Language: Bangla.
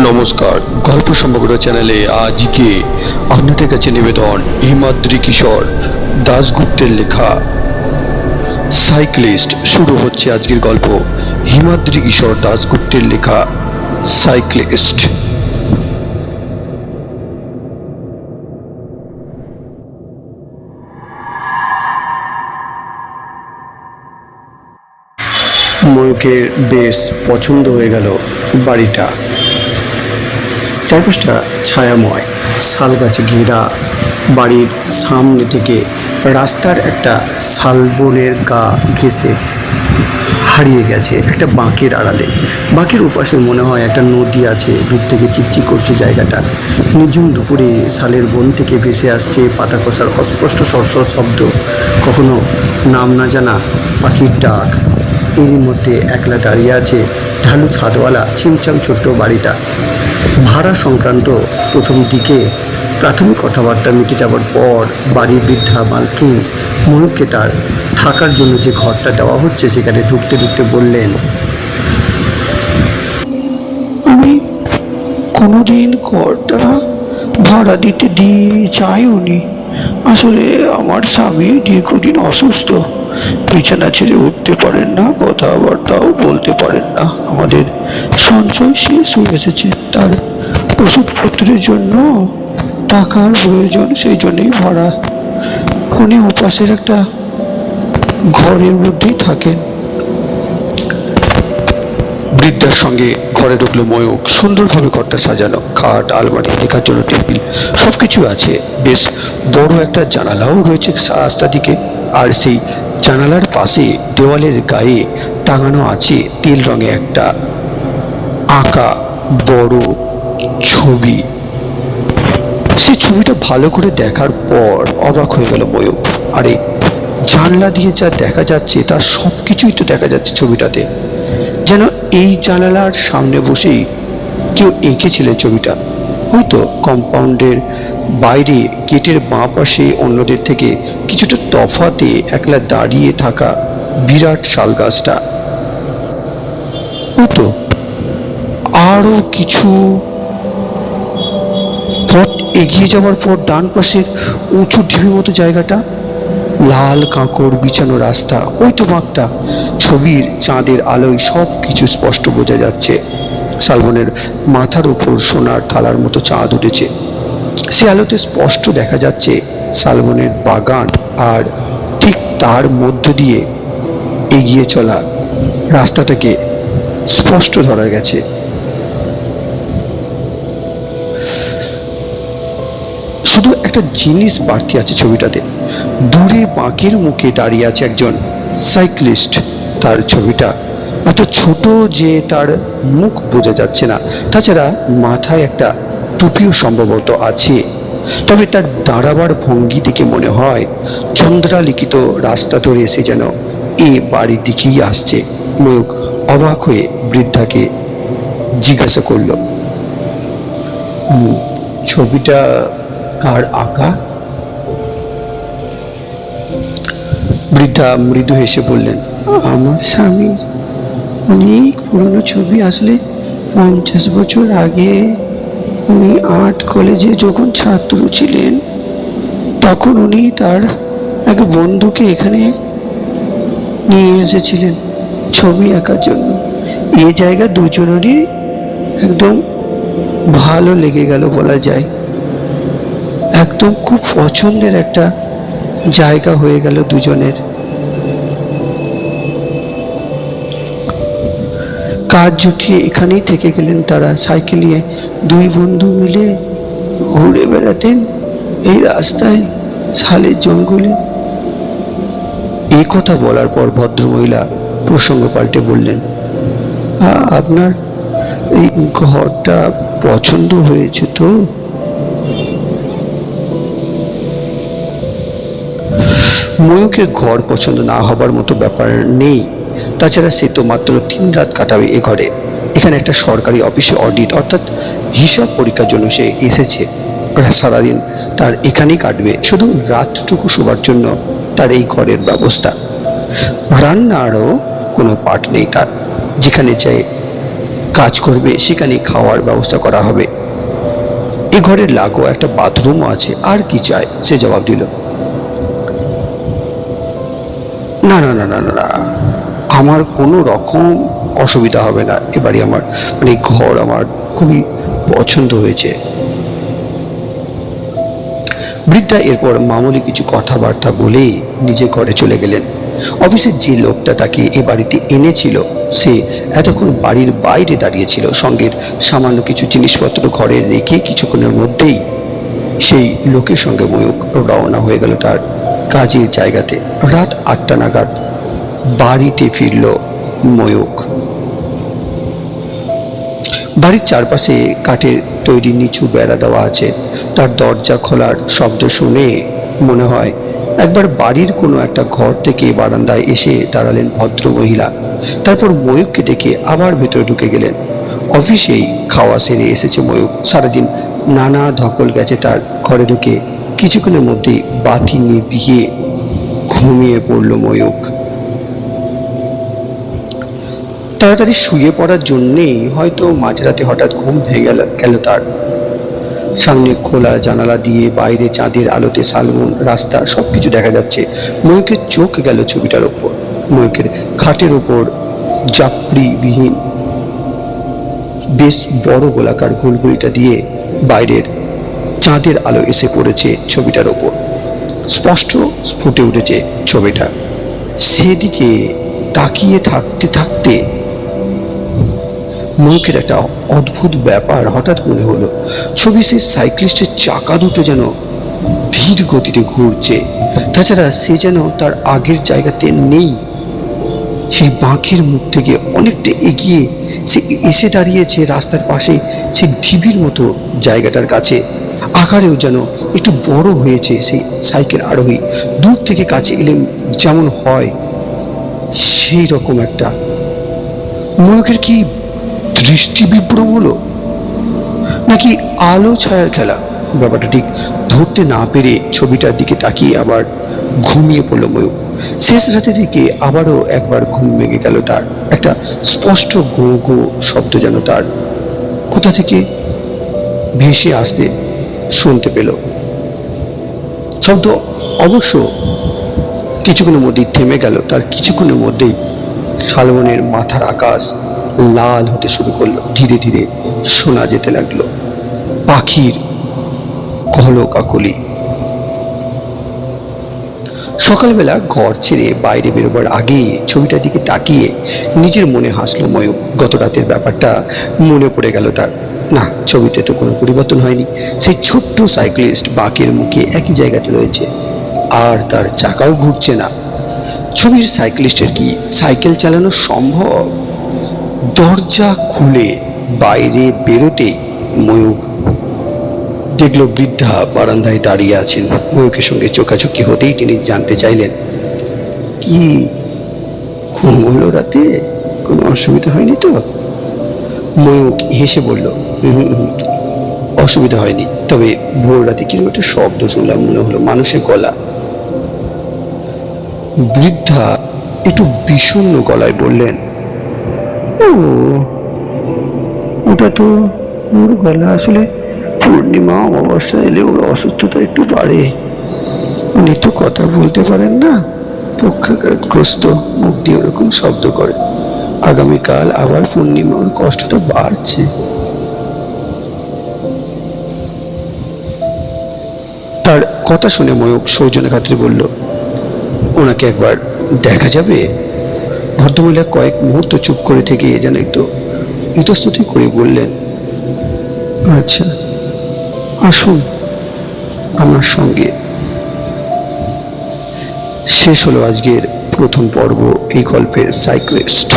নমস্কার, গল্প সমগ্র চ্যানেলে আজকে আপনাদের কাছে নিবেদন হিমাদ্রি কিশোর দাশগুপ্তের লেখা সাইক্লিস্ট। শুরু হচ্ছে আজকের গল্প হিমাদ্রি কিশোর দাশগুপ্তের লেখা সাইক্লিস্ট। ময়ূকের বেশ পছন্দ হয়ে গেল বাড়িটা। চারপাশটা ছায়াময়, শাল গাছে ঘেরা। বাড়ির সামনে থেকে রাস্তার একটা শালবনের গা ঘেঁষে হারিয়ে গেছে একটা বাঁকের আড়ালে। বাঁকের ওপাশে মনে হয় একটা নদী আছে, দূর থেকে চিকচিক করছে জায়গাটা। নিঝুম দুপুরে শালের বন থেকে ভেসে আসছে পাতা কষার অস্পষ্ট সরসর শব্দ, কখনো নাম না জানা পাখির ডাক। এরই মধ্যে একলা দাঁড়িয়ে আছে ঢালু ছাদওয়ালা ছিমছাম ছোট্ট বাড়িটা। ভাড়া সংক্রান্ত প্রথম দিকে প্রাথমিক কথাবার্তা মিটে যাবার পর বাড়ির বৃদ্ধা মালকিন ময়ূরকে তার থাকার জন্য যে ঘরটা দেওয়া হচ্ছে সেখানে ঢুকতে ঢুকতে বললেন, আমি কোনোদিন ঘরটা ভাড়া দিতে দিয়ে চাইওনি। আসলে আমার স্বামী দীর্ঘদিন অসুস্থ, বিছানা ছেড়ে উঠতে পারেন না, কথাবার্তাও বলতে পারেন না। আমাদের সঞ্চয় শেষ হয়ে এসেছে, তার ওষুধপত্রের জন্য টাকার প্রয়োজন, সেই জন্যই ভাড়া। উনি ওপাশের একটা ঘরের মধ্যেই থাকেন। বৃদ্ধার সঙ্গে ঘরে ঢুকলো ময়ূক। সুন্দরভাবে ঘরটা সাজানো, খাট, আলমারি, লেখার জন্য টেবিল, সবকিছু আছে। বেশ বড় একটা জানালাও রয়েছে রাস্তা দিকে, আর সেই জানালার পাশে দেওয়ালের গায়ে টাঙানো আছে তেল রঙে একটা আঁকা বড় ছবি। সেই ছবিটা ভালো করে দেখার পর অবাক হয়ে গেল ময়ূক। আরে, জানলা দিয়ে যা দেখা যাচ্ছে তার সব কিছুই তো দেখা যাচ্ছে ছবিটাতে, যেন এই জানালার সামনে বসেই কেউ এঁকেছিলেন ছবিটা। হয়তো কম্পাউন্ডের বাইরে গেটের বাঁ পাশে অন্যদের থেকে কিছুটা তফাতে একলা দাঁড়িয়ে থাকা বিরাট শাল গাছটা। হয়তো আরও কিছু পথ এগিয়ে যাওয়ার পর ডান পাশের উঁচু ঢিবির মতো জায়গাটা, লাল কাঁকড় বিছানো রাস্তা, ওই তো বাঁকটা। ছবির চাঁদের আলোয় সব কিছু স্পষ্ট বোঝা যাচ্ছে। শালবনের মাথার উপর সোনার থালার মতো চাঁদ উঠেছে। সে আলোতে স্পষ্ট দেখা যাচ্ছে শালবনের বাগান, আর ঠিক তার মধ্য দিয়ে এগিয়ে চলা রাস্তাটাকে স্পষ্ট ধরা গেছে। শুধু একটা জিনিস বাড়তি আছে ছবিটাতে, দূরে বাঁকের মুখে দাঁড়িয়ে আছে একজন সাইক্লিস্ট। তার ছবিটা এত ছোট যে তার মুখ বোঝা যাচ্ছে না, তাছাড়া মাথায় একটা টুপিও সম্ভবত আছে। তবে তার দাঁড়াবার ভঙ্গি থেকে মনে হয় চন্দ্রালিখিত রাস্তা ধরে এসে যেন এ বাড়ির দিকেই আসছে। ময়ূক অবাক হয়ে বৃদ্ধাকে জিজ্ঞাসা করল, ছবিটা কার আঁকা? বৃদ্ধা মৃদু হেসে বললেন, আমার স্বামী। অনেক পুরনো ছবি, আসলে 50 বছর আগে উনি আর্ট কলেজে যখন ছাত্র ছিলেন তখন উনি তার এক বন্ধুকে এখানে নিয়ে এসেছিলেন ছবি আঁকার জন্য। এই জায়গা দুজনেরই একদম ভালো লেগে গেল বলা যায়। একদম খুব পছন্দের একটা জায়গা হয়ে গেল দুজনের। কাজ জুটিয়ে এখানেই থেকে গেলেন তারা। সাইকেল নিয়ে দুই বন্ধু মিলে ঘুরে বেড়াতেন এই রাস্তায়, শালের জঙ্গলে। এই কথা বলার পর ভদ্রমহিলা প্রসঙ্গ পাল্টে বললেন, আপনার এই ঘরটা পছন্দ হয়েছে তো? ময়ূকের ঘর পছন্দ না হবার মতো ব্যাপার নেই। তাছাড়া সে তো মাত্র 3 রাত কাটাবে এ ঘরে। এখানে একটা সরকারি অফিসে অডিট অর্থাৎ হিসাব পরীক্ষার জন্য সে এসেছে। সারাদিন তার এখানেই কাটবে, শুধু রাতটুকু শোবার জন্য তার এই ঘরের ব্যবস্থা। রান্নারও কোনো পাঠ নেই তার। যেখানে চাই কাজ করবে, সেখানে খাওয়ার ব্যবস্থা করা হবে। এ ঘরের লাগোয়া একটা বাথরুমও আছে, আর কি চাই? সে জবাব দিল, না না না না না, আমার কোনো রকম অসুবিধা হবে না। এবারে আমার মানে ঘর আমার খুবই পছন্দ হয়েছে। বৃদ্ধা এরপর মামুলি কিছু কথাবার্তা বলে নিজে ঘরে চলে গেলেন। অফিসের যে লোকটা তাকে এ বাড়িতে এনেছিল সে এতক্ষণ বাড়ির বাইরে দাঁড়িয়েছিল। সঙ্গের সামান্য কিছু জিনিসপত্র ঘরে রেখে কিছুক্ষণের মধ্যেই সেই লোকের সঙ্গে ময়ূক রওনা হয়ে গেল তার কাজের জায়গাতে। রাত 8টা নাগাদ বাড়িতে ফিরল ময়ূক। বাড়ির চারপাশে কাঠের তৈরি নিচু বেড়া দেওয়া আছে। তার দরজা খোলার শব্দ শুনে মনে হয় একবার বাড়ির কোনো একটা ঘর থেকে বারান্দায় এসে দাঁড়ালেন ভদ্র মহিলা। তারপর ময়ূককে ডেকে আবার ভেতরে ঢুকে গেলেন। অফিসেই খাওয়া সেরে এসেছে ময়ূক। সারাদিন নানা ধকল গেছে তার। ঘরে ঢুকে কিছুক্ষণের মধ্যেই বাতি নিভিয়ে ঘুমিয়ে পড়ল ময়ূক। তাড়াতাড়ি শুয়ে পড়ার জন্যেই হয়তো মাঝরাতে হঠাৎ ঘুম ভেঙে গেল তার। সামনে খোলা জানালা দিয়ে বাইরে চাঁদের আলোতে শালবন, রাস্তা সবকিছু দেখা যাচ্ছে। ময়ূকের চোখ গেল ছবিটার ওপর। ময়ূকের খাটের ওপর জাফরিবিহীন বেশ বড় গোলাকার গোলগুলিটা দিয়ে বাইরের চাঁদের আলো এসে পড়েছে ছবিটার ওপর। স্পষ্ট ফুটে উঠেছে ছবিটা। সেদিকে তাকিয়ে থাকতে থাকতে ময়ূকের একটা অদ্ভুত ব্যাপার হঠাৎ মনে হলো। ছবি সে সাইক্লিস্টের চাকা দুটো যেন ধীর গতিতে ঘুরছে। তাছাড়া সে যেন তার আগের জায়গাতে নেই। সেই বাঁকের মুখ থেকে অনেকটা এগিয়ে সে এসে দাঁড়িয়েছে রাস্তার পাশে, সে ঢিবির মতো জায়গাটার কাছে। আকারেও যেন একটু বড় হয়েছে সেই সাইকেল আরোহী। দূর থেকে কাছে এলে যেমন হয় সেই রকম একটা। ময়ূকের কি দৃষ্টি বিভ্রম হলো, নাকি আলো ছায়ার খেলা? ব্যাপারটা ঠিক ধরতে না পেরে ছবিটার দিকে তাকিয়ে আবার ঘুমিয়ে পড়ল ময়ূক। শেষ রাতের দিকে আবারও একবার ঘুম ভেঙে গেল তার। একটা স্পষ্ট গো গো শব্দ যেন তার কোথা থেকে ভেসে আসতে শুনতে পেল। শব্দ অবশ্য কিছুক্ষণের মধ্যেই থেমে গেল। তার কিছুক্ষণের মধ্যেই শালবনের মাথার আকাশ লাল হতে শুরু করলো। ধীরে ধীরে শোনা যেতে লাগলো পাখির কলকাকলি। সকালবেলা ঘর ছেড়ে বাইরে বেরোবার আগে ছবিটার দিকে তাকিয়ে নিজের মনে হাসলো ময়ূক। গত রাতের ব্যাপারটা মনে পড়ে গেল তার। না, ছবিতে তো কোনো পরিবর্তন হয়নি। সেই ছোট্ট সাইক্লিস্ট বাঁকের মুখে একই জায়গাতে রয়েছে, আর তার চাকাও ঘুরছে না। ছবির সাইক্লিস্টের কি সাইকেল চালানো সম্ভব? দরজা খুলে বাইরে বেরোতে ময়ূক দেখল বৃদ্ধা বারান্দায় দাঁড়িয়ে আছেন। ময়ূকের সঙ্গে চোখাচোখি হতেই তিনি জানতে চাইলেন, কি ঘুম হলো রাতে? কোনো অসুবিধা হয়নি তো? ময়ূক হেসে বলল, অসুবিধা হয়নি, তবে ভোর রাতে কিরকম একটা শব্দ শুনলাম, মনে হলো মানুষের গলা। বৃদ্ধা একটু বিষণ্ণ গলায় বললেন, ও ওটা তো ওর গলা। আসলে পূর্ণিমা অমাবস্যা এলে ওর অসুস্থতা একটু বাড়ে। উনি তো কথা বলতে পারেন না, পক্ষাঘাতগ্রস্ত, মুখ দিয়ে ওরকম শব্দ করে। আগামীকাল আবার পূর্ণিমা, ওর কষ্টটা বাড়ছে। তার কথা শুনে ময়ূক সৌজন্য খাতিরে বলল, ওনাকে একবার দেখা যাবে? ভদ্রমহিলা কয়েক মুহূর্ত চুপ করে থেকে যেন একটু ইতস্ততি করে বললেন, আচ্ছা আসুন আমার সঙ্গে। শেষ হলো আজকের প্রথম পর্ব এই গল্পের সাইক্লিস্ট।